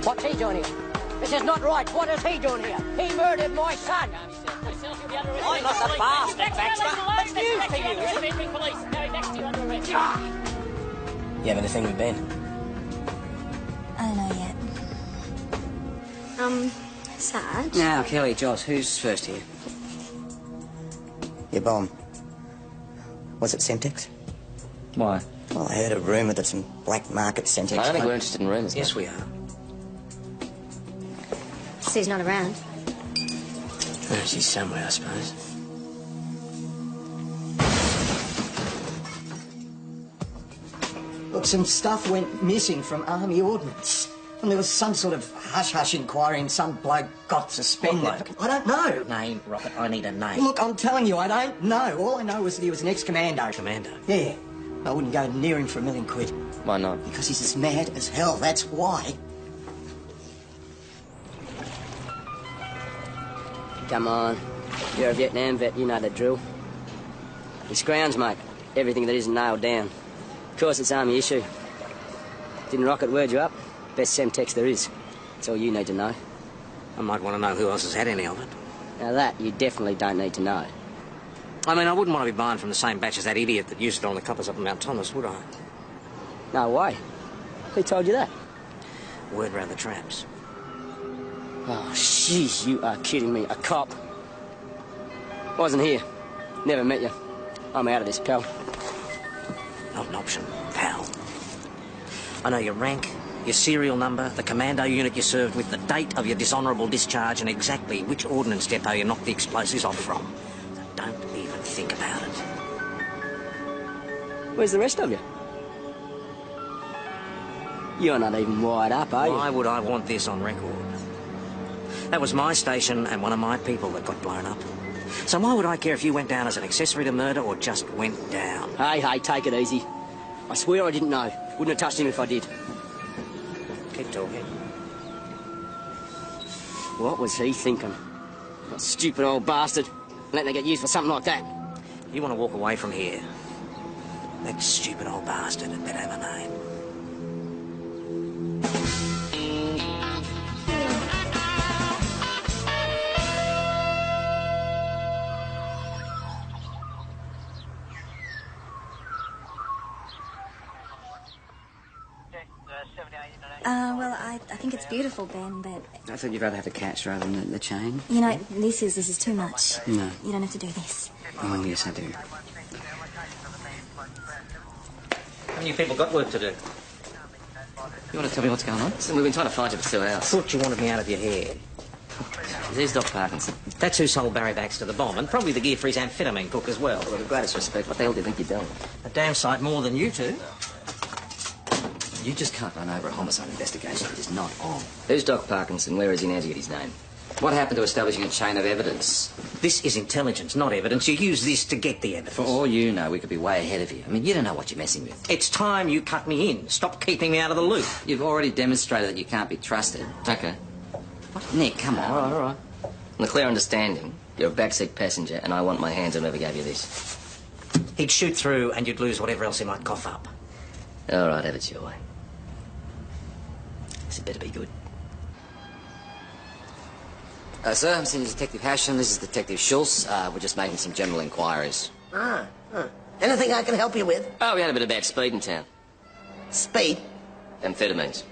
What's he doing here? This is not right. What is he doing here? He murdered my son. I'm not the bastard, Baxter. It's news to you, isn't it? You have anything with Ben? I don't know yet. Sarge? Now, Kelly, Joss, who's first here? Your bomb. Was it Semtex? Why? Well, I heard a rumour that some black market Semtex... I don't think we're interested in rumours. Yes, we are. Sue's not around. Oh, she's somewhere, I suppose. Look, some stuff went missing from Army Ordnance. And there was some sort of hush-hush inquiry and some bloke got suspended. What bloke? I don't know. Name, Rocket. I need a name. Look, I'm telling you, I don't know. All I know is that he was an ex-commando. Commando? Yeah. I wouldn't go near him for £1 million. Why not? Because he's as mad as hell, that's why. Come on. You're a Vietnam vet, you know the drill. It's grounds, mate. Everything that isn't nailed down. Of course, it's Army issue. Didn't Rocket word you up? Best Semtex there is. That's all you need to know. I might want to know who else has had any of it. Now that, you definitely don't need to know. I mean, I wouldn't want to be buying from the same batch as that idiot that used it on the coppers up in Mount Thomas, would I? No way. Who told you that? Word round the traps. Oh, jeez, you are kidding me. A cop. Wasn't here. Never met you. I'm out of this, pal. Not an option, pal. I know your rank, your serial number, the commando unit you served with, the date of your dishonourable discharge, and exactly which ordnance depot you knocked the explosives off from. So don't even think about it. Where's the rest of you? You're not even wired up, are you? Why would I want this on record? That was my station and one of my people that got blown up. So why would I care if you went down as an accessory to murder or just went down? Hey, take it easy. I swear I didn't know. Wouldn't have touched him if I did. Keep talking. What was he thinking? That stupid old bastard. Letting her get used for something like that. You want to walk away from here? That stupid old bastard had better have a name. Well, I think it's beautiful, Ben, but... I thought you'd rather have the cats rather than the chain. You know, this is too much. No. You don't have to do this. Oh, yes, I do. How many people got work to do? You want to tell me what's going on? We've been trying to find you for 2 I hours. thought you wanted me out of your hair. There's Doc Parkinson. That's who sold Barry Baxter the bomb, and probably the gear for his amphetamine cook as well. Well, with the greatest respect, what the hell do you think you're doing? A damn sight more than you two. You just can't run over a homicide investigation. It is not on. Who's Doc Parkinson? Where is he now to get his name? What happened to establishing a chain of evidence? This is intelligence, not evidence. You use this to get the evidence. For all you know, we could be way ahead of you. I mean, you don't know what you're messing with. It's time you cut me in. Stop keeping me out of the loop. You've already demonstrated that you can't be trusted. Okay. What? Nick, come on. All right. On a clear understanding, you're a backseat passenger, and I want my hands on whoever gave you this. He'd shoot through, and you'd lose whatever else he might cough up. All right, have it your way. This had better be good. Sir, I'm Senior Detective Hashem. This is Detective Schultz. We're just making some general inquiries. Anything I can help you with? Oh, we had a bit of bad speed in town. Speed? Amphetamines.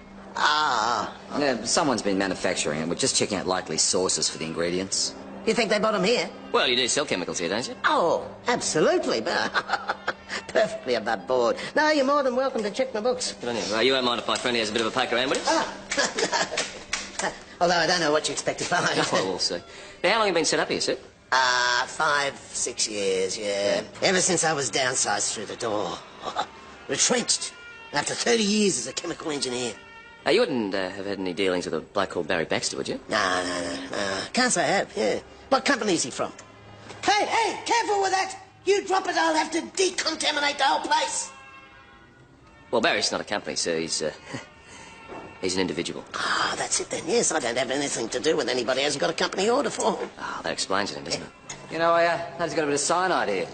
Someone's been manufacturing it. We're just checking out likely sources for the ingredients. You think they bought them here? Well, you do sell chemicals here, don't you? Oh, absolutely. Perfectly above board. No, you're more than welcome to check my books. Good on you. Well, you won't mind if my friend has a bit of a poke around with us? Although I don't know what you expect to find. Oh, we'll see. Now, how long have you been set up here, sir? 5, 6 years, yeah. Ever since I was downsized through the door. Retrenched. After 30 years as a chemical engineer. You wouldn't have had any dealings with a bloke called Barry Baxter, would you? No. Can't say I have, yeah. What company is he from? Hey, careful with that! You drop it, I'll have to decontaminate the whole place. Well, Barry's not a company, sir. He's an individual. That's it then. Yes, I don't have anything to do with anybody who hasn't got a company order for him. That explains it, doesn't it? You know, I he's got a bit of cyanide here.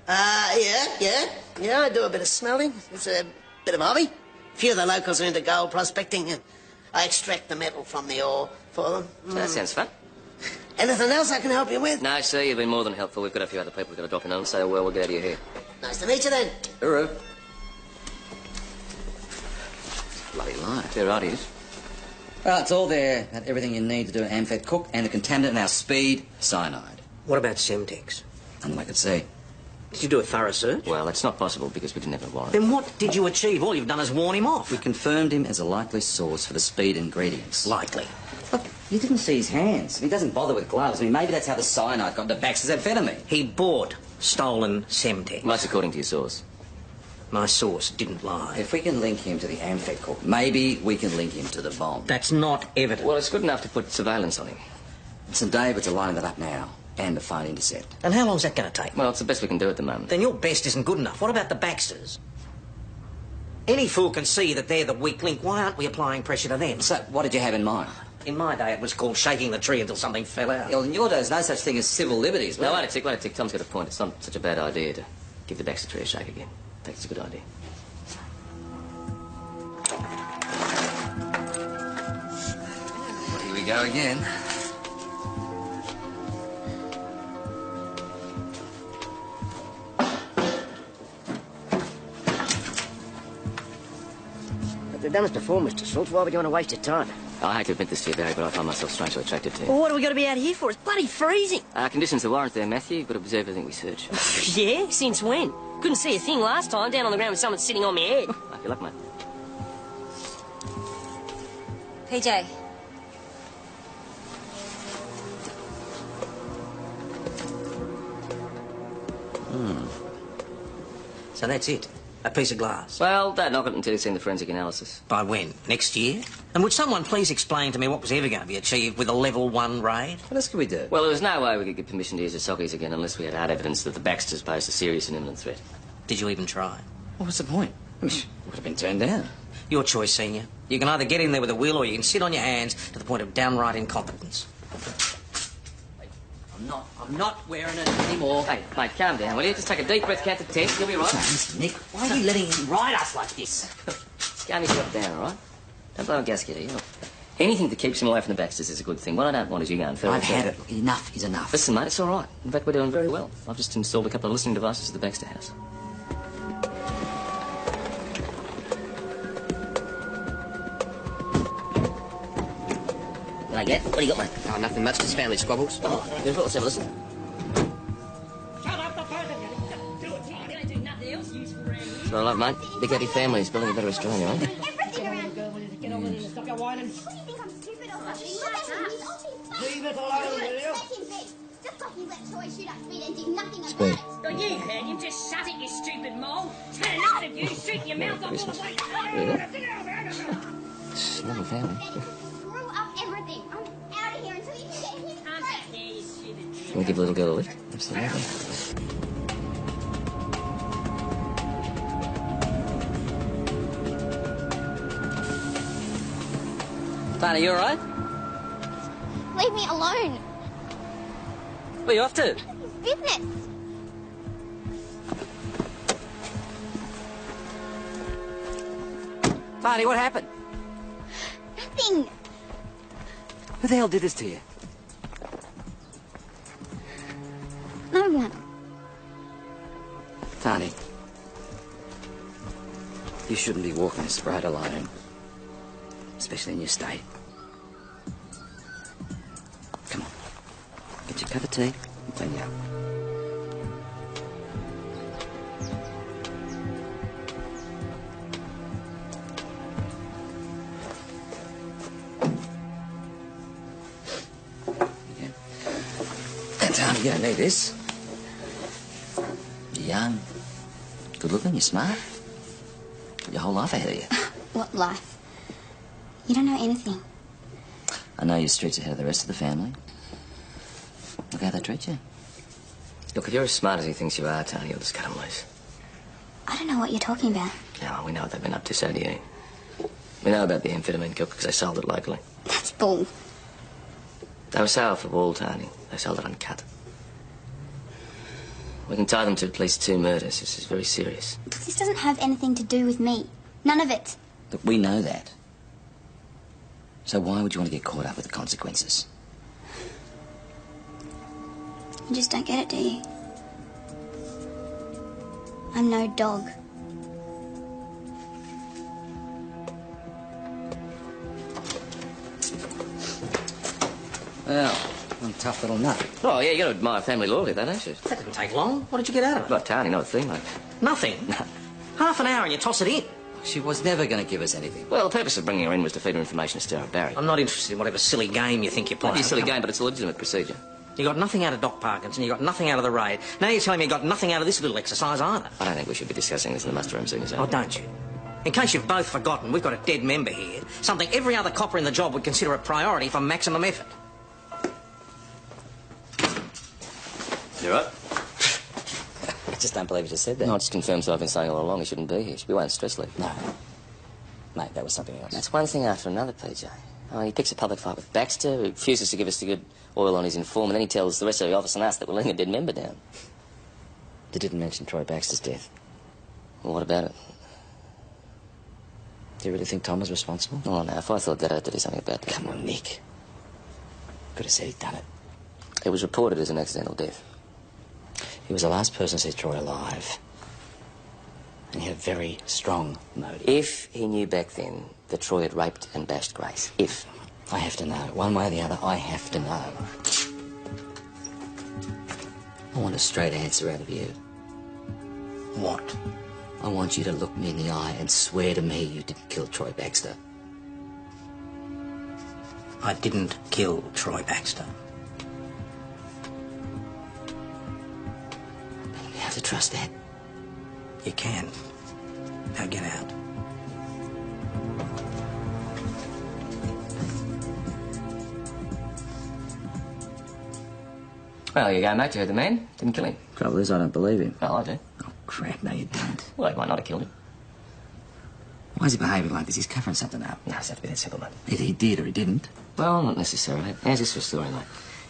Yeah, I do a bit of smelling. It's a bit of a hobby. A few of the locals are into gold prospecting. I extract the metal from the ore for them. So that sounds fun. Anything else I can help you with? No, sir, you've been more than helpful. We've got a few other people we've got to drop in on, so we'll get out of your hair. Nice to meet you then. Hooroo. Bloody lie. Yeah, right, he is. Well, it's all there. Got everything you need to do an Amphet cook and the contaminant in our speed, cyanide. What about Semtex? Nothing I could see. Did you do a thorough search? Well, it's not possible because we didn't have a warrant. Then what did you achieve? All you've done is warn him off. We confirmed him as a likely source for the speed ingredients. Likely. Look, you didn't see his hands. He doesn't bother with gloves. I mean, maybe that's how the cyanide got into Baxter's amphetamine. He bought stolen Semtex. That's according to your source. My source didn't lie. If we can link him to the Amphet cook, maybe we can link him to the bomb. That's not evident. Well, it's good enough to put surveillance on him. St David's are lining that up now, and the phone intercept. And how long's that going to take? Well, it's the best we can do at the moment. Then your best isn't good enough. What about the Baxters? Any fool can see that they're the weak link. Why aren't we applying pressure to them? So, what did you have in mind? In my day, it was called shaking the tree until something fell out. Well, in your days, no such thing as civil liberties. No, wait a tick. Tom's got a point. It's not such a bad idea to give the Baxter tree a shake again. I think it's a good idea. Here we go again. But they've done this before, Mr. Schultz. Why would you want to waste your time? I hate to admit this to you, Barry, but I find myself strangely attracted to you. Well, what are we going to be out here for? It's bloody freezing. Conditions the warrant there, Matthew. You've got to observe everything we search. Yeah? Since when? Couldn't see a thing last time, down on the ground with someone sitting on my head. Good luck, mate. PJ. So that's it. A piece of glass. Well, don't knock it until you've seen the forensic analysis. By when? Next year? And would someone please explain to me what was ever going to be achieved with a level 1 raid? What else could we do? Well, there was no way we could get permission to use the sockies again unless we had hard evidence that the Baxters posed a serious and imminent threat. Did you even try? Well, what's the point? I mean, would have been turned down. Your choice, Senior. You can either get in there with a will or you can sit on your hands to the point of downright incompetence. I'm not wearing it anymore. Hey, mate, calm down, will you? Just take a deep breath, count to 10. You'll be right. Mr. Nick, why are you letting him ride us like this? Calm yourself down, all right? Don't blow a gasket here. Anything that keeps him away from the Baxters is a good thing. What I don't want is you going further. I've had it. Enough is enough. Listen, mate, it's all right. In fact, we're doing very well. I've just installed a couple of listening devices at the Baxter house. What I get? What do you got, mate? Oh, nothing much, just family squabbles. Oh, beautiful. Let's have a listen. That's what I love, mate. Big happy families building a better Australia, eh? Everything around here. Get on in and stop your whining. What do you think I'm stupid or something? Look at him. He's off his Leave it alone, will you? Let him be. Just like he let Troy shoot up Speed and did nothing Speed. about it. Oh, you heard him. Just shut it, you stupid mole. It's had enough of you. Shooting your mouth off all the way. It's a lovely family. Screw up everything. I'm out of here until you can get him straight. Can we give the little girl a lift? Absolutely. Tony, you all right? Leave me alone. Where are you off to? It's business. Tony, what happened? Nothing. Who the hell did this to you? No one. Tony, you shouldn't be walking this road alone, especially in your state. Come on, get your cup of tea and clean you up. Yeah. Tony, you don't need this. You're young, good looking, you're smart. Got your whole life ahead of you. What life? You don't know anything. I know you're streets ahead of the rest of the family. Look how they treat you. Look, if you're as smart as he thinks you are, Tony, you'll just cut him loose. I don't know what you're talking about. Yeah, well, we know what they've been up to, so do you. We know about the amphetamine cook because they sold it locally. That's bull. They were so off the wall, Tony. They sold it uncut. We can tie them to at least 2 murders. This is very serious. But this doesn't have anything to do with me. None of it. Look, we know that. So why would you want to get caught up with the consequences? You just don't get it, do you? I'm no dog. Well, I'm a tough little nut. Oh, yeah, you got to admire family loyalty, though, don't you? That didn't take long. What did you get out of it? Not tiny, not a thing, mate. Nothing. Half an hour and you toss it in. She was never going to give us anything. Well, the purpose of bringing her in was to feed her information to Sarah Barry. I'm not interested in whatever silly game you think you're playing. Might be a silly game, but it's a legitimate procedure. You got nothing out of Doc Parkinson, you got nothing out of the raid. Now you're telling me you got nothing out of this little exercise either. I don't think we should be discussing this in the muster room soon as Oh, don't you? In case you've both forgotten, we've got a dead member here. Something every other copper in the job would consider a priority for maximum effort. You right? I just don't believe you just said that. No, it just confirms what I've been saying all along. He shouldn't be here. He should be away on stress leave. No. Mate, that was something else. That's one thing after another, PJ. Oh, he picks a public fight with Baxter, who refuses to give us the good oil on his inform, and then he tells the rest of the office and us that we're letting a dead member down. You didn't mention Troy Baxter's death. Well, what about it? Do you really think Tom was responsible? Oh, no, if I thought that, I had to do something about that. Come on, Nick. Could have said he'd done it. It was reported as an accidental death. He was the last person to see Troy alive. And he had a very strong motive. If he knew back then that Troy had raped and bashed Grace. If. I have to know. One way or the other, I have to know. I want a straight answer out of you. What? I want you to look me in the eye and swear to me you didn't kill Troy Baxter. I didn't kill Troy Baxter. You have to trust that. You can. Now get out. Well, you go, mate. You heard the man. Didn't kill him. Trouble is, I don't believe him. Well, I do. Oh, crap, no you don't. Well, he might not have killed him. Why is he behaving like this? He's covering something up. No, it's not to be that simple, mate. Either he did or he didn't. Well, not necessarily. How's this for a story, mate?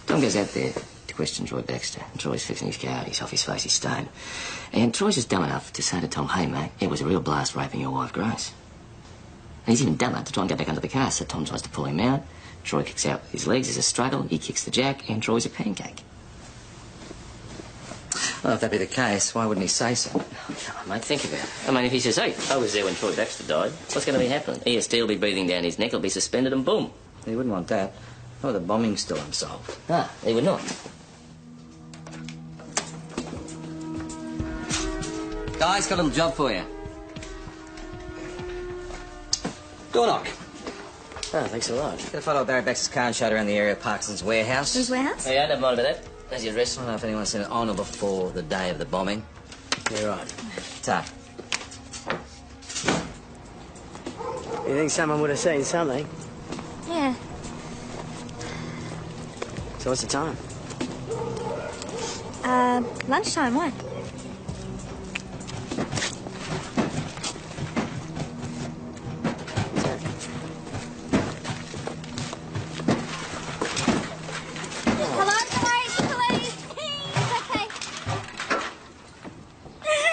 Tom goes out there to question Troy Baxter, and Troy's fixing his car. He's off his face, he's stoned. And Troy's just dumb enough to say to Tom, hey, mate, it was a real blast raping your wife, Grace. And he's even dumber to try and get back under the car, so Tom tries to pull him out. Troy kicks out with his legs, there's a struggle, he kicks the jack, and Troy's a pancake. Well, if that be the case, why wouldn't he say so? Oh, mate, think about it. I mean, if he says, hey, I was there when Troy Baxter died, what's going to be happening? ESD will be breathing down his neck, he'll be suspended, and boom. He wouldn't want that. Oh, the bombing's still unsolved. Ah, he would not. Guys, got a little job for you. Door knock. Oh, thanks a lot. Get a photo of Barry Baxter's car and showed around the area of Parkinson's warehouse. Whose warehouse? Oh, yeah, never mind about that. There's your address. I don't know if anyone's seen it on or before the day of the bombing. You're right. Ta. You think someone would have seen something? Yeah. So what's the time? Lunchtime, why? Hello, police! It's okay.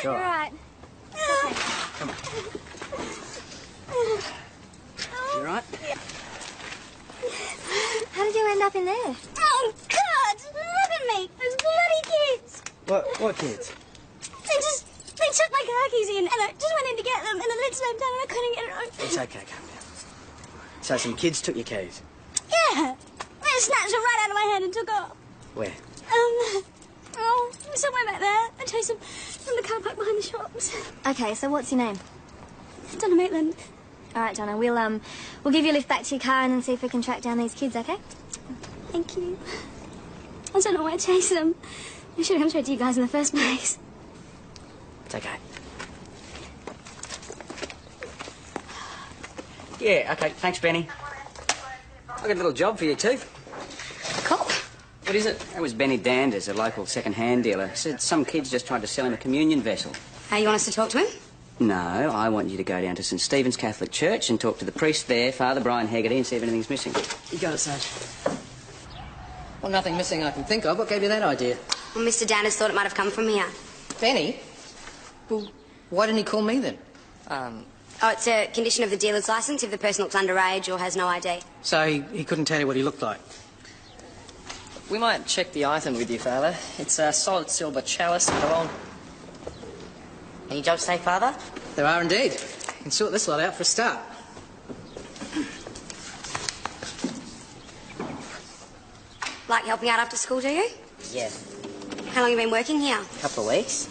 You're right. It's okay. You right? How did you end up in there? Oh, God! Look at me! Those bloody kids! What kids? They chucked my car keys in, and I just went in to get them, and the lid slammed down, and I couldn't get it open. It's okay, calm down. So some kids took your keys? Yeah! They snatched them right out of my hand and took off. Where? Somewhere back there. I chased them from the car park behind the shops. Okay, so what's your name? Donna Maitland. All right, Donna, we'll give you a lift back to your car and then see if we can track down these kids, okay? Thank you. I don't know why I chased them. I should have come straight to you guys in the first place. It's okay. Yeah, okay, thanks, Benny. I got a little job for you, too. Cool. What is it? That was Benny Danders, a local second-hand dealer. Said some kids just tried to sell him a communion vessel. How, you want us to talk to him? No, I want you to go down to St Stephen's Catholic Church and talk to the priest there, Father Brian Haggerty, and see if anything's missing. You got it, Sarge. Well, nothing missing I can think of. What gave you that idea? Well, Mr. Danders thought it might have come from here. Benny? Well, why didn't he call me then? Oh, it's a condition of the dealer's licence if the person looks underage or has no ID. So he couldn't tell you what he looked like? We might check the item with you, Father. It's a solid silver chalice and a long... Any jobs today, Father? There are indeed. You can sort this lot out for a start. Like helping out after school, do you? Yeah. How long have you been working here? Couple of weeks.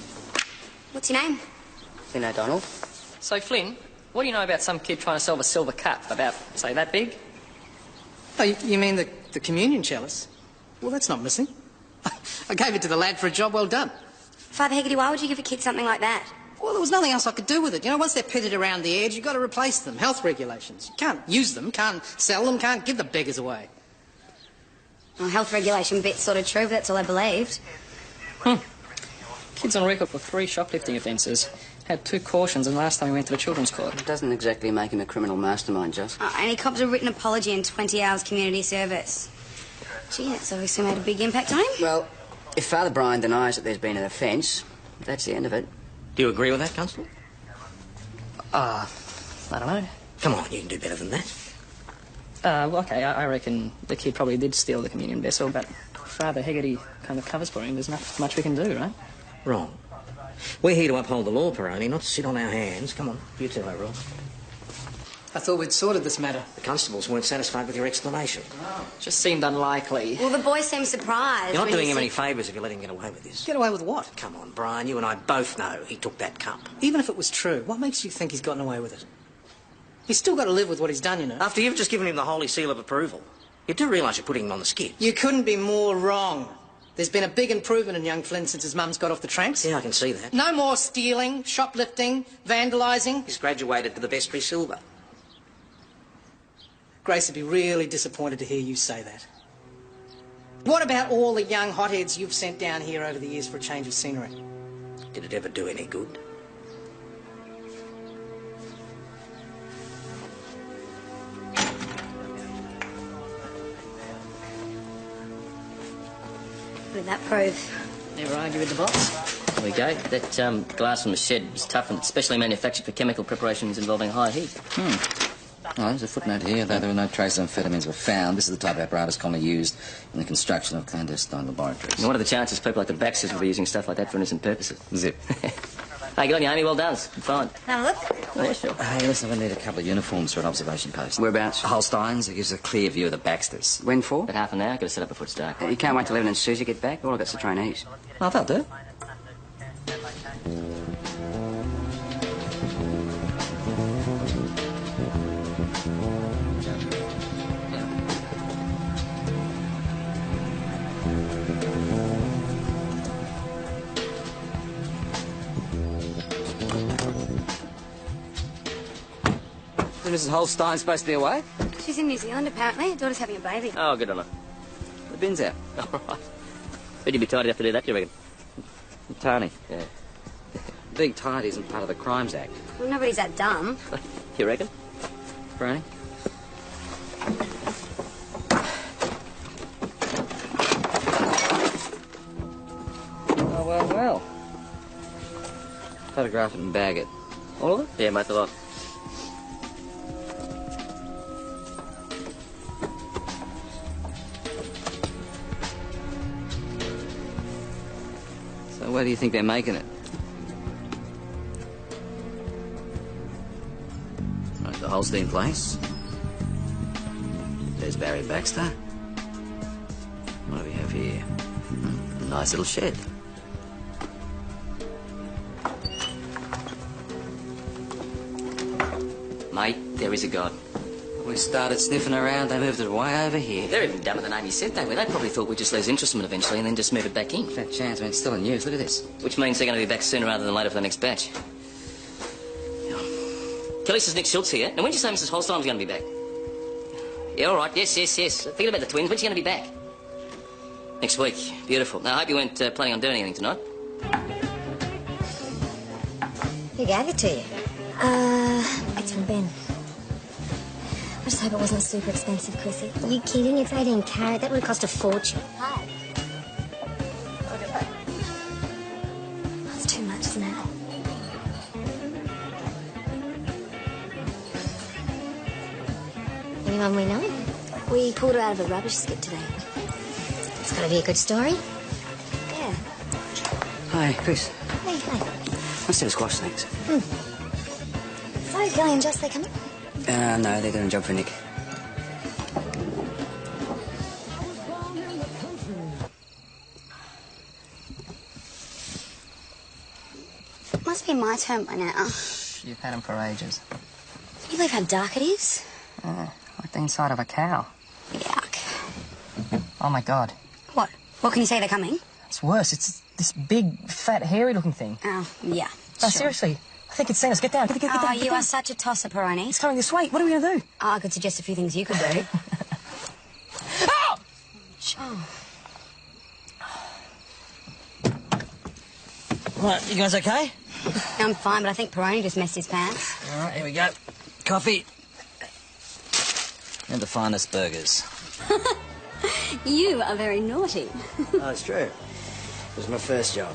What's your name? Flynn O'Donnell. So, Flynn, what do you know about some kid trying to sell a silver cup? About, say, that big? Oh, you mean the communion chalice? Well, that's not missing. I gave it to the lad for a job well done. Father Hegarty, why would you give a kid something like that? Well, there was nothing else I could do with it. You know, once they're pitted around the edge, you've got to replace them. Health regulations. You can't use them, can't sell them, can't give the beggars away. Well, health regulation bit's sort of true, but that's all I believed. Kid's on record for 3 shoplifting offences. Had 2 cautions, and last time he went to the children's court. It doesn't exactly make him a criminal mastermind, Joss. Oh, and he copped a written apology and 20 hours community service. Gee, that's obviously made a big impact on him. Well, if Father Brian denies that there's been an offence, that's the end of it. Do you agree with that, Constable? I don't know. Come on, you can do better than that. Well, OK, I reckon the kid probably did steal the communion vessel, but Father Hegarty kind of covers for him. There's not much we can do, right? Wrong. We're here to uphold the law, Peroni, not to sit on our hands. Come on, you tell her, Rob. I thought we'd sorted this matter. The constables weren't satisfied with your explanation. Just seemed unlikely. Well, the boy seemed surprised. You're not when doing he him said- any favours if you let him get away with this. Get away with what? Come on, Brian, you and I both know he took that cup. Even if it was true, what makes you think he's gotten away with it? He's still got to live with what he's done, you know. After you've just given him the holy seal of approval. You do realise you're putting him on the skid. You couldn't be more wrong. There's been a big improvement in young Flynn since his mum's got off the tranks. Yeah, I can see that. No more stealing, shoplifting, vandalising. He's graduated to the vestry silver. Grace would be really disappointed to hear you say that. What about all the young hotheads you've sent down here over the years for a change of scenery? Did it ever do any good? What did that prove? Never argue with the boss. There we go. That glass from the shed was tough and specially manufactured for chemical preparations involving high heat. Oh, there's a footnote here. Though there were no trace amphetamines were found, this is the type of apparatus commonly used in the construction of clandestine laboratories. And what are the chances people like the Baxters will be using stuff like that for innocent purposes? Zip. Hey, good on you, Amy. Well done. Fine. Have a look. Oh, yeah, sure. Hey, listen, we need a couple of uniforms for an observation post. Whereabouts? Holstein's. It gives a clear view of the Baxters. When for? About half an hour. Got to set up before it's dark. You can't wait till Evan and Susie get back? All I've got's the trainees. Oh, they'll do. Mrs. Holstein's supposed to be away? She's in New Zealand, apparently. Her daughter's having a baby. Oh, good on her. The bin's out. All right. Who'd you be tidy enough to do that, do you reckon? Tony. Yeah. Being tidy isn't part of the Crimes Act. Well, nobody's that dumb. You reckon? Brownie? Oh, well, well. Photograph it and bag it. All of it? Yeah, mate, the lot. So where do you think they're making it? Right, the Holstein place. There's Barry Baxter. What do we have here? A nice little shed. Mate, there is a God. We started sniffing around, they moved it way over here. They're even dumber than Amy said they were. They probably thought we'd just lose interest in it eventually and then just move it back in. Fat chance, I mean, it's still in use. Look at this. Which means they're going to be back sooner rather than later for the next batch. Kelly says Nick Schultz here. And when did you say Mrs. Holstein's going to be back? Yeah, all right. Yes. Forget about the twins. When's she going to be back? Next week. Beautiful. Now, I hope you weren't planning on doing anything tonight. Who gave it to you? It's from Ben. I just hope it wasn't super expensive, Chrissy. Are you kidding? It's 18 carat. That would cost a fortune. That's too much, isn't it? anyone we know? We pulled her out of a rubbish skip today. It's got to be a good story. Yeah. Hi, Chris. Hey, hey. Let's do the squash things. So, Kelly and Joss, they coming? No, they're doing a job for Nick. It must be my turn by now. You've had them for ages. Can you believe how dark it is? Like the inside of a cow. Yuck. Oh, my God. What? What can you say they're coming? It's worse. It's this big, fat, hairy-looking thing. Oh, yeah. No, sure. Seriously. I think it's seen us. Get down. Get down. You are such a tosser, Peroni. It's coming this way. What are we going to do? Oh, I could suggest a few things you could do. Oh! Oh. Right, you guys okay? I'm fine, but I think Peroni just messed his pants. All right, here we go. Coffee. And the finest burgers. You are very naughty. Oh, it's true. It was my first job.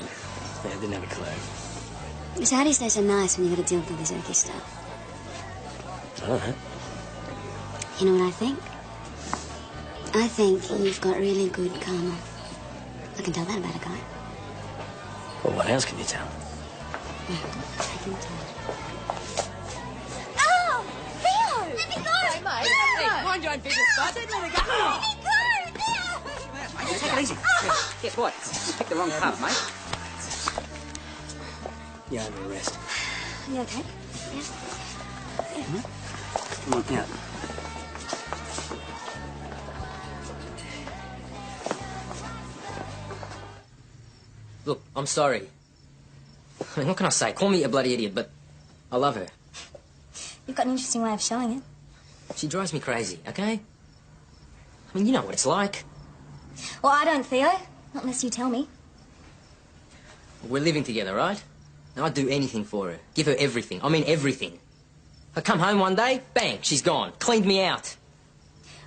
I didn't have a clue. So how do you stay so nice when you've got to deal with all this earthy stuff? I don't know. You know what I think? I think you've got really good karma. I can tell that about a guy. Well, what else can you tell? I can tell. Oh! Theo! Let me go! Hey, mate. Hey, mind your own business, bud. Let me go. Let me go! Theo! Take it easy. Guess what? You picked the wrong pub, mate. You're under arrest. You okay? Yeah. Come on, out. Look, I'm sorry. I mean, what can I say? Call me a bloody idiot, but I love her. You've got an interesting way of showing it. She drives me crazy, okay? I mean, you know what it's like. Well, I don't, Theo. Not unless you tell me. We're living together, right? Now, I'd do anything for her. Give her everything. I mean, everything. I come home one day, bang, she's gone. Cleaned me out.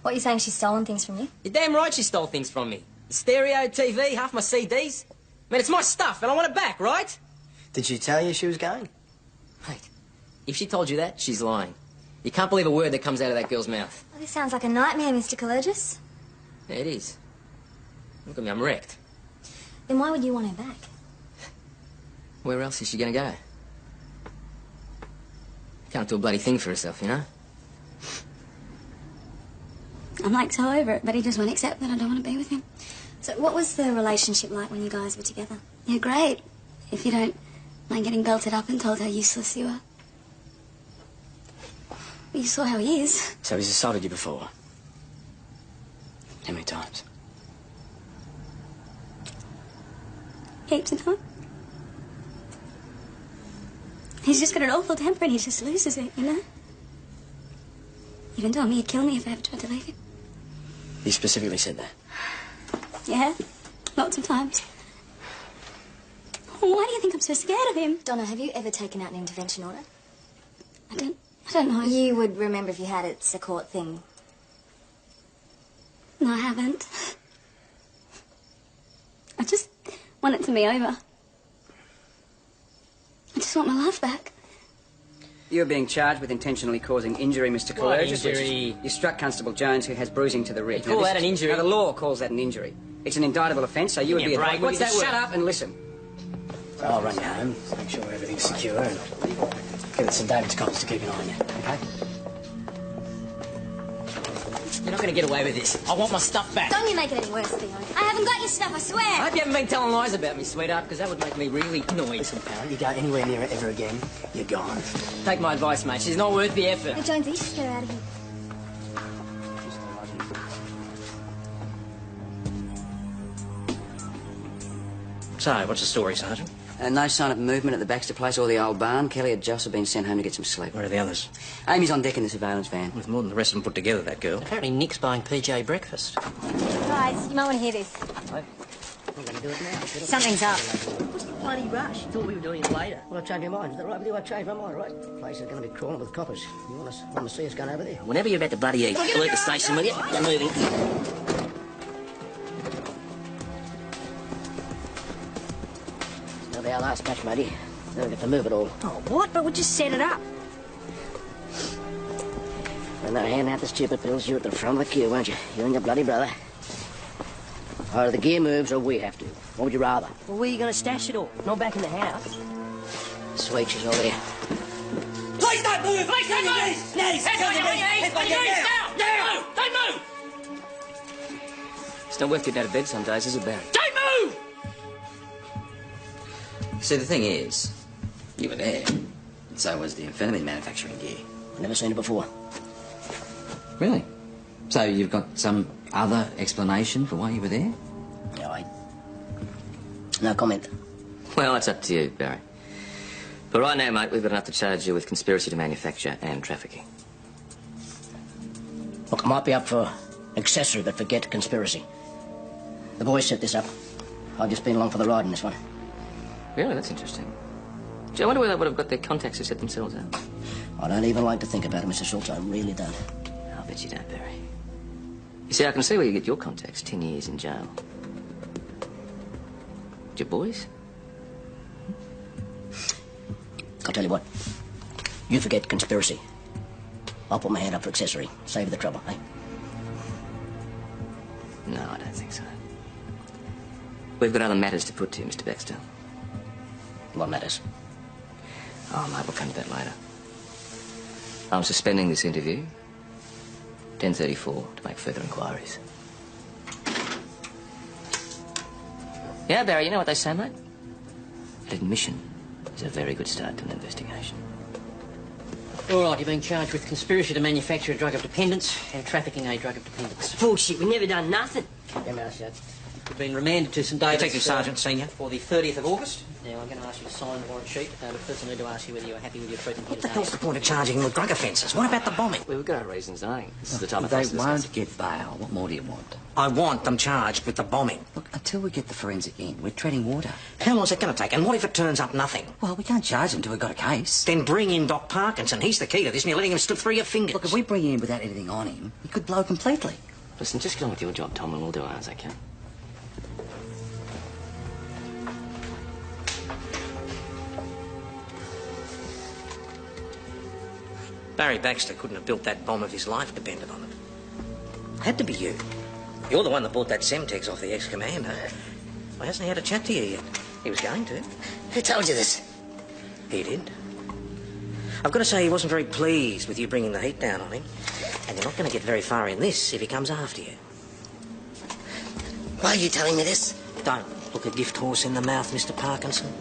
What, you saying she's stolen things from you? You're damn right she stole things from me. The stereo, TV, half my CDs. Man, it's my stuff, and I want it back, right? Did she tell you she was going? Mate, if she told you that, she's lying. You can't believe a word that comes out of that girl's mouth. Well, this sounds like a nightmare, Mr. Colurgis. Yeah, it is. Look at me, I'm wrecked. Then why would you want her back? Where else is she going to go? Can't do a bloody thing for herself, you know? I'm like so over it, but he just won't accept that I don't want to be with him. So what was the relationship like when you guys were together? You're great, if you don't mind getting belted up and told how useless you are. You saw how he is. So he's assaulted you before? How many times? Heaps of time. He's just got an awful temper and he just loses it, you know? Even told me he'd kill me if I ever tried to leave him. He specifically said that? Yeah, lots of times. Why do you think I'm so scared of him? Donna, have you ever taken out an intervention order? I don't know. You would remember if you had. It's a court thing. No, I haven't. I just want it to be over. I just want my life back. You're being charged with intentionally causing injury, Mr. What Colurgis. injury? You struck Constable Jones, who has bruising to the rib. You call that an injury? Now, the law calls that an injury. It's an indictable offence, so you would Give be me a break. advised. What's that Shut word? up and listen. I'll run you home, make sure everything's secure, and give it some David's cops to keep an eye on you, okay? You're not going to get away with this. I want my stuff back. Don't you make it any worse, Theo. I haven't got your stuff, I swear. I hope you haven't been telling lies about me, sweetheart, because that would make me really annoyed. Listen, pal, you go anywhere near her ever again, you're gone. Take my advice, mate. She's not worth the effort. Hey, Jonesy, just get her out of here. So, what's the story, Sergeant? No sign of movement at the Baxter place or the old barn. Kelly and Joss have been sent home to get some sleep. Where are the others? Amy's on deck in the surveillance van. With more than the rest of them put together, that girl. Apparently Nick's buying PJ breakfast. Guys, you might want to hear this. I'm going to do it now. Something's up. What's the bloody rush? Thought we were doing it later. Well, I changed my mind. Is that right with you? I changed my mind, right? The place is going to be crawling with coppers. You want to see us going over there? Whenever you're about to bloody eat, alert the station, will you? They're moving. Now, our last match, matey. Don't get to move it all. Oh, what? But we'll just set it up. And they're handing out the stupid pills. You're at the front of the queue, weren't you? You and your bloody brother. Either the gear moves or we have to. What would you rather? Well, where are you going to stash it all? Not back in the house. Sweet, she's over there. Please don't move! Please don't move! Please, hands on your knees! Now! Don't move! It's not worth getting out of bed some days, is it, Barry? Don't move! See, the thing is, you were there. And so was the amphetamine manufacturing gear. I've never seen it before. Really? So you've got some other explanation for why you were there? No, no comment. Well, it's up to you, Barry. But right now, mate, we've got enough to charge you with conspiracy to manufacture and trafficking. Look, I might be up for accessory, but forget conspiracy. The boys set this up. I've just been along for the ride in this one. Really? That's interesting. Gee, I wonder where they would have got their contacts to set themselves up. I don't even like to think about it, Mr. Schultz. I really don't. I'll bet you don't, Barry. You see, I can see where you get your contacts. 10 years in jail. Your boys? I'll tell you what. You forget conspiracy. I'll put my hand up for accessory. Save you the trouble, eh? No, I don't think so. We've got other matters to put to you, Mr. Baxter. What matters? Oh, mate, we'll come to that later. I'm suspending this interview. 10:34 to make further inquiries. Yeah, Barry, you know what they say, mate? An admission is a very good start to an investigation. All right, you're being charged with conspiracy to manufacture a drug of dependence and trafficking a drug of dependence. Bullshit, we never done nothing. Get mouth shut. You've been remanded to St David's... Detective Sergeant Senior. ...for the 30th of August. Now, I'm going to ask you to sign the warrant sheet, but first I need to ask you whether you're happy with your treatment here What the today. hell's the point of charging him with drug offences? What about the bombing? Well, we've got our reasons, eh? This is the time of They us to discuss won't get bail. What more do you want? I want them charged with the bombing. Look, until we get the forensic in, we're treading water. How long's it going to take? And what if it turns up nothing? Well, we can't charge him until we've got a case. Then bring in Doc Parkinson. He's the key to this, and you're letting him slip through your fingers. Look, if we bring him in without anything on him, he could blow completely. Listen, just get on with your job, Tom, and we'll do ours, okay? Barry Baxter couldn't have built that bomb if his life depended on it. Had to be you. You're the one that bought that Semtex off the ex-commander. Why hasn't he had a chat to you yet? He was going to. Who told you this? He did. I've got to say he wasn't very pleased with you bringing the heat down on him. And you're not going to get very far in this if he comes after you. Why are you telling me this? Don't look a gift horse in the mouth, Mr. Parkinson.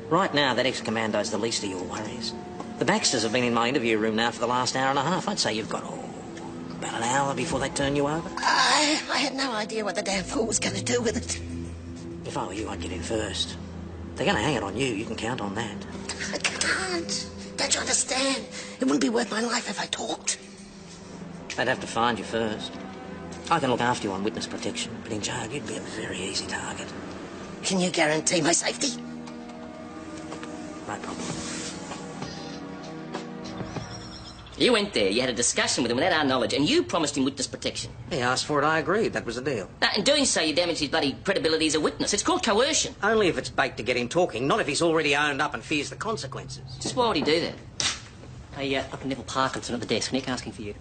Right now, that ex-commando's the least of your worries. The Baxters have been in my interview room now for the last hour and a half. I'd say you've got, about an hour before they turn you over. I had no idea what the damn fool was going to do with it. If I were you, I'd get in first. They're going to hang it on you. You can count on that. I can't. Don't you understand? It wouldn't be worth my life if I talked. They'd have to find you first. I can look after you on witness protection, but in jail you'd be a very easy target. Can you guarantee my safety? No problem. You went there, you had a discussion with him without our knowledge, and you promised him witness protection. He asked for it, I agreed. That was the deal. Now, in doing so, you damaged his bloody credibility as a witness. It's called coercion. Only if it's bait to get him talking, not if he's already owned up and fears the consequences. Just why would he do that? Hey, Dr. Neville Parkinson at the desk. Nick asking for you.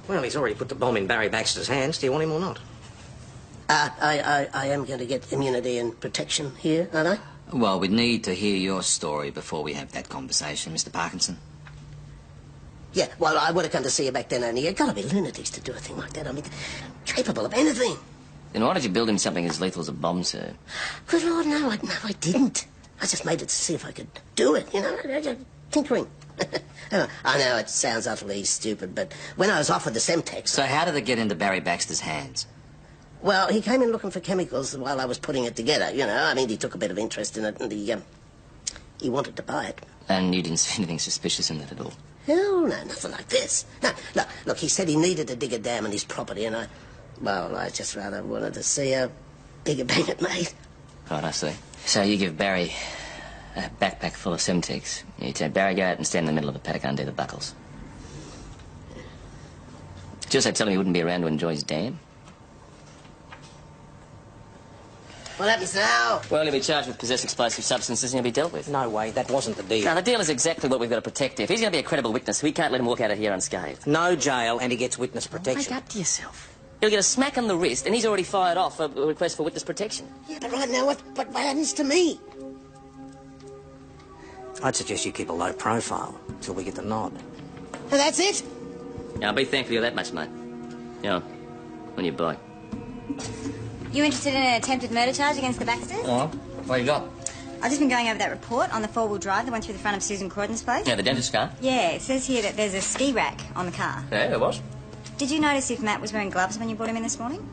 Well, he's already put the bomb in Barry Baxter's hands. Do you want him or not? I am going to get immunity and protection here, aren't I? Well, we'd need to hear your story before we have that conversation, Mr. Parkinson. Yeah, well, I would have come to see you back then, only you've got to be lunatics to do a thing like that. I mean, capable of anything. Then why did you build him something as lethal as a bomb, sir? Good Lord, no, I didn't. I just made it to see if I could do it, you know, tinkering. I know it sounds utterly stupid, but when I was offered the Semtex... So how did it get into Barry Baxter's hands? Well, he came in looking for chemicals while I was putting it together, you know. I mean, he took a bit of interest in it, and he wanted to buy it. And you didn't see anything suspicious in that at all? Hell no, nothing like this. No, look, he said he needed to dig a dam on his property, and I just rather wanted to see how big a bang it made. Right, I see. So you give Barry a backpack full of Semtex. You tell Barry, go out and stand in the middle of a paddock and undo the buckles. Did you also tell him he wouldn't be around to enjoy his dam? What happens now? Well, he'll be charged with possessing explosive substances and he'll be dealt with. No way, that wasn't the deal. Now, the deal is exactly what we've got to protect. If he's going to be a credible witness, we can't let him walk out of here unscathed. No jail, and he gets witness protection. Wake up to yourself. He'll get a smack on the wrist, and he's already fired off a request for witness protection. Yeah, but right now, what happens to me? I'd suggest you keep a low profile until we get the nod. And that's it? Now, be thankful you're that much, mate. Yeah, on your bike. You interested in an attempted murder charge against the Baxters? Oh, what you got? I've just been going over that report on the four-wheel drive that went through the front of Susan Croydon's place. Yeah, the dentist car? Yeah, it says here that there's a ski rack on the car. Yeah, there was. Did you notice if Matt was wearing gloves when you brought him in this morning?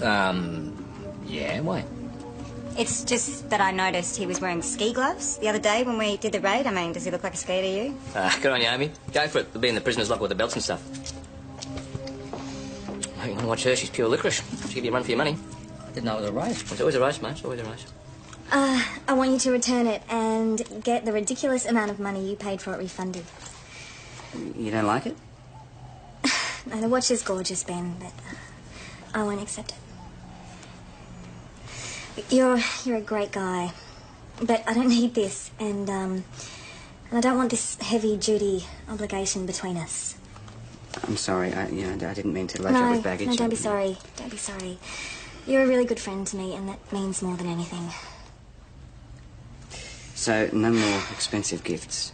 Yeah, why? It's just that I noticed he was wearing ski gloves the other day when we did the raid. I mean, does he look like a skier to you? Good on you, Amy. Go for it. They'll be in the prisoner's locker with the belts and stuff. Hey, you want to watch her? She's pure licorice. She'll give you a run for your money. Didn't know it was a race. It's always a race, mate. It's always a race. I want you to return it and get the ridiculous amount of money you paid for it refunded. You don't like it? No, the watch is gorgeous, Ben, but I won't accept it. You're a great guy, but I don't need this, and I don't want this heavy-duty obligation between us. I'm sorry. I didn't mean to load you up with baggage. No, don't be sorry. Don't be sorry. You're a really good friend to me, and that means more than anything. So, no more expensive gifts.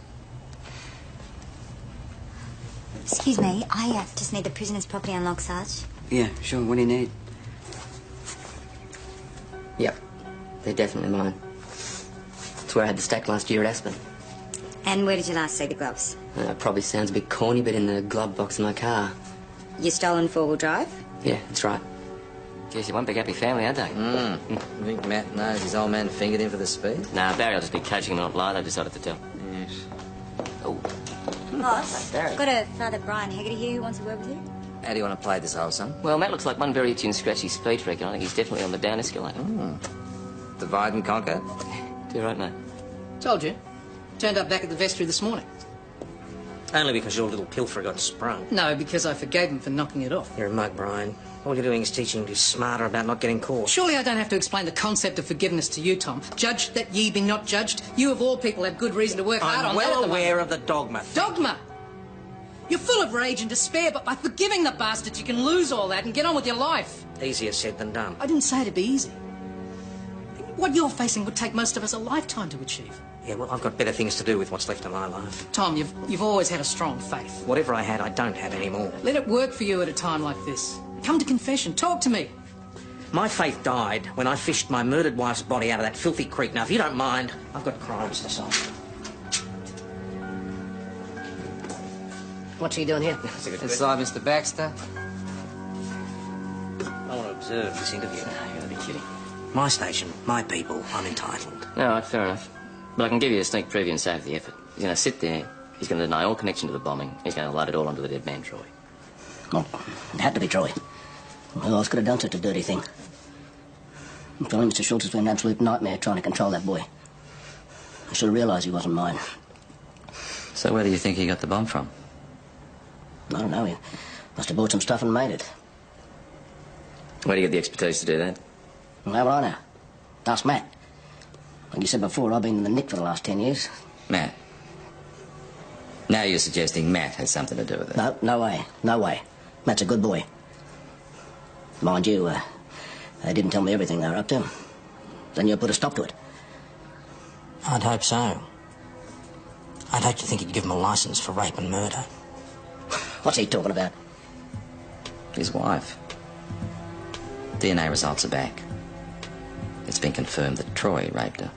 Excuse me, I just need the prisoner's property unlocked, Sarge. Yeah, sure. What do you need? Yep, they're definitely mine. That's where I had the stack last year at Aspen. And where did you last see the gloves? Probably sounds a bit corny, but in the glove box in my car. Your stolen four-wheel drive? Yeah, that's right. Geez, you're one big happy family, aren't they? You think Matt knows his old man fingered him for the speed? Nah, Barry will just be coaching him not lie. They decided to tell. Yes. Oh. Boss, Barry. I've got a Father Brian Haggerty here who wants a word with you. How do you want to play this, old son? Well, Matt looks like one very itchy and scratchy speed freak, and I think he's definitely on the down escalator. Divide and conquer? You're right, mate. Told you. Turned up back at the vestry this morning. Only because your little pilfer got sprung. No, because I forgave him for knocking it off. You're a mug, Brian. All you're doing is teaching him to be smarter about not getting caught. Surely I don't have to explain the concept of forgiveness to you, Tom. Judge that ye be not judged. You of all people have good reason to work hard on I'm that at well the aware moment. of the dogma. Dogma! You're full of rage and despair, but by forgiving the bastard, you can lose all that and get on with your life. Easier said than done. I didn't say it'd be easy. What you're facing would take most of us a lifetime to achieve. Yeah, well, I've got better things to do with what's left of my life. Tom, you've always had a strong faith. Whatever I had, I don't have anymore. Let it work for you at a time like this. Come to confession. Talk to me. My faith died when I fished my murdered wife's body out of that filthy creek. Now, if you don't mind, I've got crimes to solve. What's he doing here? That's a good Inside, Mr. Baxter. I want to observe this interview. You gotta be kidding. My station, my people, I'm entitled. All right, fair enough. But I can give you a sneak preview and save the effort. He's going to sit there, he's going to deny all connection to the bombing, he's going to load it all onto the dead man, Troy. Well, it had to be Troy. Who else could have done such a dirty thing? I'm telling you, Mr. Schultz has been an absolute nightmare trying to control that boy. I should have realised he wasn't mine. So where do you think he got the bomb from? I don't know. He must have bought some stuff and made it. Where do you get the expertise to do that? Well, how would I know? Ask Matt. Like you said before, I've been in the nick for the last 10 years. Matt. Now you're suggesting Matt has something to do with it. No, no way. No way. Matt's a good boy. Mind you, they didn't tell me everything they were up to. Then you'll put a stop to it. I'd hope so. I'd hate to think he'd give him a licence for rape and murder. What's he talking about? His wife. DNA results are back. It's been confirmed that Troy raped her.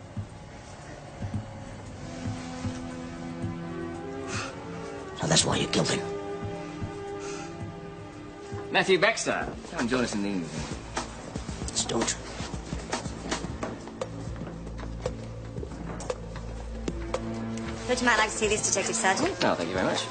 So that's why you killed him. Matthew Baxter, come and join us in the evening. Let's do it. Thought you might like to see this, Detective Sergeant. Oh, thank you very much.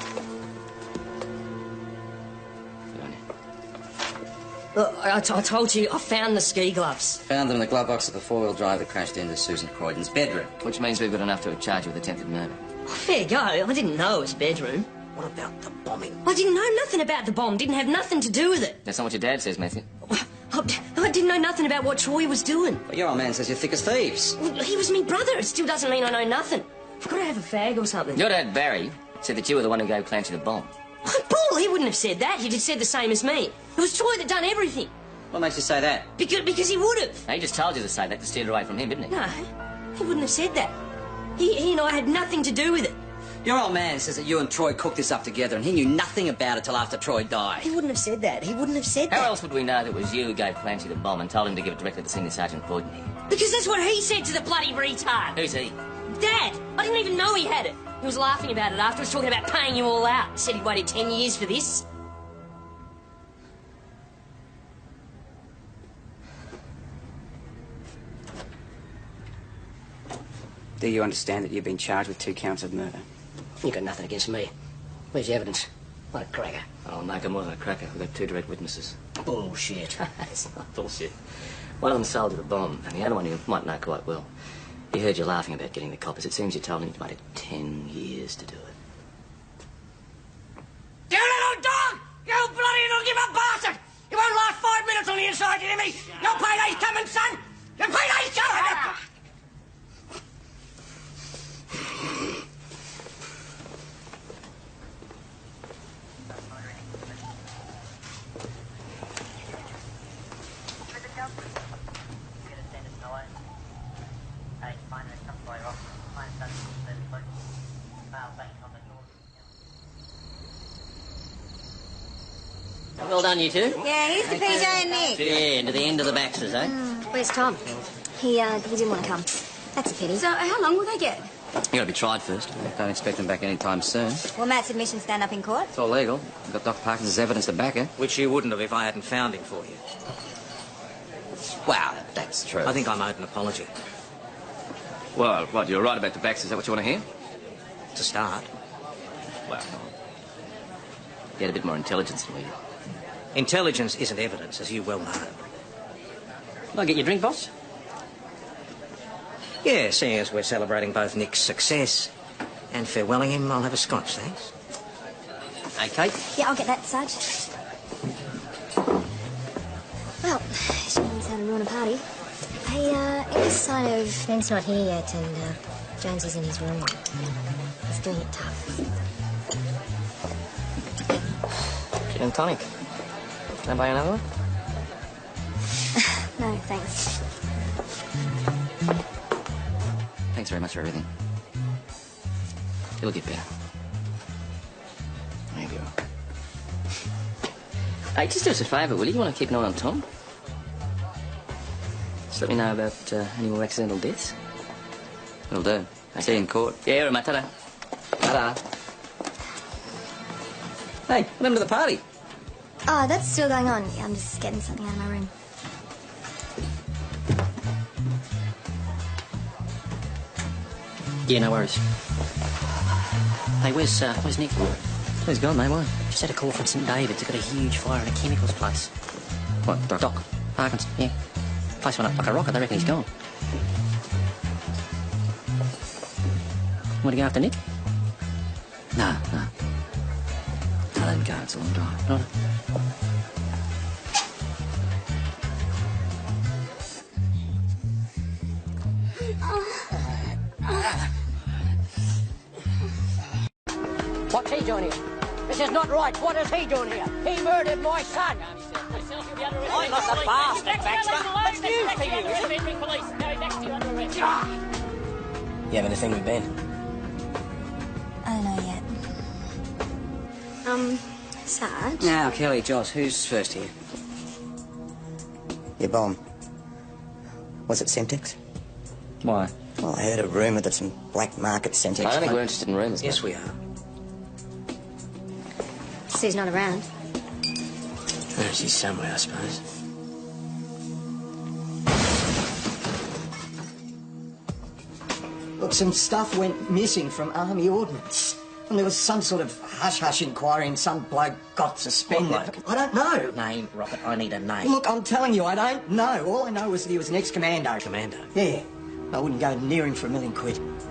Look, I told you, I found the ski gloves. Found them in the glove box of the four-wheel drive that crashed into Susan Croydon's bedroom. Which means we've got enough to charge you with attempted murder. Fair go, I didn't know it was a bedroom. What about the bombing? I didn't know nothing about the bomb, didn't have nothing to do with it. That's not what your dad says, Matthew. I didn't know nothing about what Troy was doing. But your old man says you're thick as thieves. Well, he was me brother. It still doesn't mean I know nothing. I've got to have a fag or something. Your dad, Barry, said that you were the one who gave Clancy the bomb. Paul, he wouldn't have said that. He'd have said the same as me. It was Troy that done everything. What makes you say that? Because he would have. He just told you to say that to steer it away from him, didn't he? No, he wouldn't have said that. He and I had nothing to do with it. Your old man says that you and Troy cooked this up together and he knew nothing about it till after Troy died. He wouldn't have said that. He wouldn't have said that. How else would we know that it was you who gave Clancy the bomb and told him to give it directly to Senior Sergeant Boyden here? Because that's what he said to the bloody retard. Who's he? Dad! I didn't even know he had it. He was laughing about it afterwards, talking about paying you all out. Said he waited 10 years for this. Do you understand that you've been charged with 2 counts of murder? You got nothing against me. Where's the evidence? What a cracker. Oh, Mike, it wasn't a cracker. We've got 2 direct witnesses. Bullshit. It's not bullshit. One of them sold you the bomb, and the other one you might know quite well. He heard you laughing about getting the coppers. It seems you told him it might take 10 years to do it. You little dog! You bloody little give up bastard! You won't last 5 minutes on the inside, you hear me? Your payday's coming, son! Your payday's coming! Well done, you two. Yeah, here's the PJ and Nick. Yeah, to the end of the Baxters, eh? Where's Tom? He didn't want to come. That's a pity. So, how long will they get? You gotta be tried first. Don't expect him back anytime soon. Will Matt's admission stand up in court? It's all legal. We've got Doc Parkinson's evidence to back it. Which you wouldn't have if I hadn't found him for you. Wow, that's true. I think I'm owed an apology. Well, what, you're right about the Baxters. Is that what you want to hear? To start. Well, You had a bit more intelligence than we did. Intelligence isn't evidence, as you well know. I'll get your drink, boss. Yeah, seeing as we're celebrating both Nick's success and farewelling him, I'll have a scotch, thanks. Okay. Yeah, I'll get that, Sarge. Well, she knows how to ruin a party. Hey, any sign of... Ben's not here yet, and Jones is in his room. He's doing it tough. Gin and tonic. Can I buy another one? No, thanks. Thanks very much for everything. It'll get better. Maybe. Hey, just do us a favour, will you? You want to keep an eye on Tom? Just let me know about any more accidental deaths. Will do. Okay. See you in court. Yeah, right, mate. Ta-da. Ta-da. Hey, what happened to the party? Oh, that's still going on. Yeah, I'm just getting something out of my room. Yeah, no worries. Hey, where's Nick? He's gone, mate. Why? Just had a call from St David's. They've got a huge fire in a chemicals place. What, Doc? Doc Parkinson, yeah. Place went up like a rocket. They reckon he's gone. Want to go after Nick? No. No, let him go. It's a long drive. Right. What's he doing here? This is not right. What is he doing here? He murdered my son. I'm not the bastard, Baxter. That's news to you. You have anything with Ben? I don't know yet. Sarge? Now, Kelly, Joss, who's first here? Your bomb. Was it Semtex? Why? Well, I heard a rumour that some black market Semtex... I don't think we're interested in rumours. Yes, we are. Sue's not around. Oh, she's somewhere, I suppose. Look, some stuff went missing from Army Ordnance. And there was some sort of hush-hush inquiry and some bloke got suspended. What bloke? I don't know. Name, Rocket. I need a name. Look, I'm telling you, I don't know. All I know is that he was an ex-commando. Commando? Yeah. I wouldn't go near him for $1 million.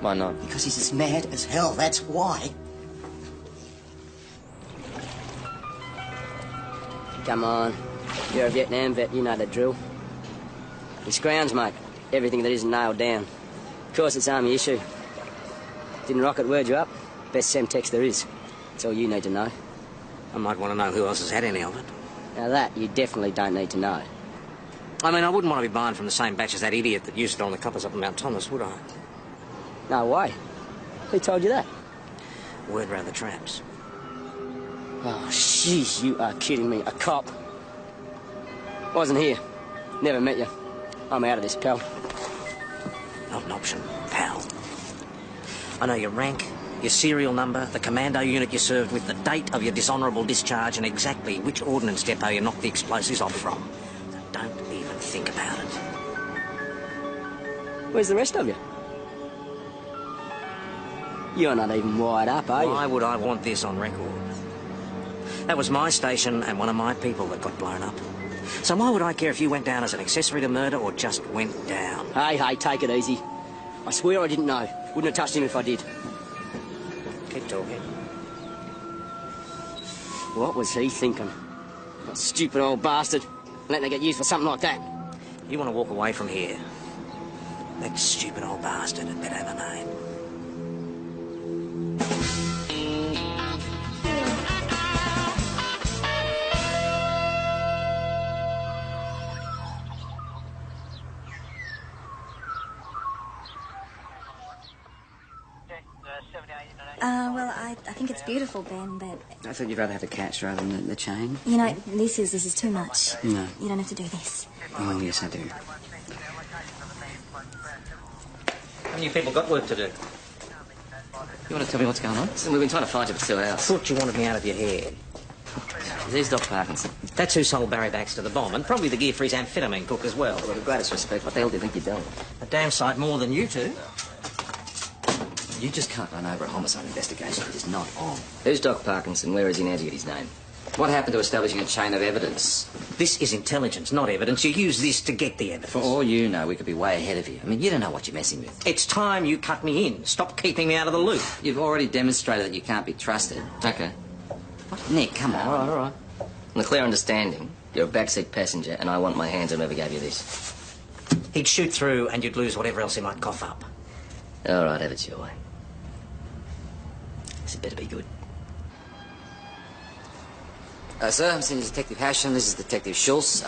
Why not? Because he's as mad as hell, that's why. Come on. You're a Vietnam vet, you know the drill. It's grounds, mate. Everything that isn't nailed down. Of course, it's army issue. Didn't rocket word you up? Best Semtex there is. That's all you need to know. I might want to know who else has had any of it. Now that you definitely don't need to know. I mean, I wouldn't want to be buying from the same batch as that idiot that used it on the coppers up in Mount Thomas, would I? No way. Who told you that? Word round the traps. Oh, jeez, you are kidding me. A cop. Wasn't here. Never met you. I'm out of this, pal. Not an option, pal. I know your rank, your serial number, the commando unit you served with, the date of your dishonourable discharge, and exactly which ordnance depot you knocked the explosives off from. So don't even think about it. Where's the rest of you? You're not even wired up, are you? Why would I want this on record? That was my station and one of my people that got blown up. So why would I care if you went down as an accessory to murder or just went down? Hey, take it easy. I swear I didn't know. Wouldn't have touched him if I did. Keep talking. What was he thinking? That stupid old bastard. Letting her get used for something like that. You want to walk away from here? That stupid old bastard had better have a name. Well, I think it's beautiful, Ben, but... I thought you'd rather have the catch rather than the chain. You know, this is too much. No. You don't have to do this. Oh, yes, I do. You people got work to do. You want to tell me what's going on? Listen, we've been trying to find you for 2 hours. I thought you wanted me out of your hair. There's Doc Parkinson. That's who sold Barry Baxter the bomb, and probably the gear for his amphetamine cook as well. With the greatest respect, what the hell do you think you're doing? A damn sight more than you two. You just can't run over a homicide investigation. It is not on. Who's Doc Parkinson? Where is he now to get his name? What happened to establishing a chain of evidence? This is intelligence, not evidence. You use this to get the evidence. For all you know, we could be way ahead of you. I mean, you don't know what you're messing with. It's time you cut me in. Stop keeping me out of the loop. You've already demonstrated that you can't be trusted. Okay. What? Nick, come on. All right. On a clear understanding, you're a backseat passenger, and I want my hands on whoever gave you this. He'd shoot through, and you'd lose whatever else he might cough up. All right, have it your way. This had better be good. Sir, I'm Senior Detective Hashem. This is Detective Schultz.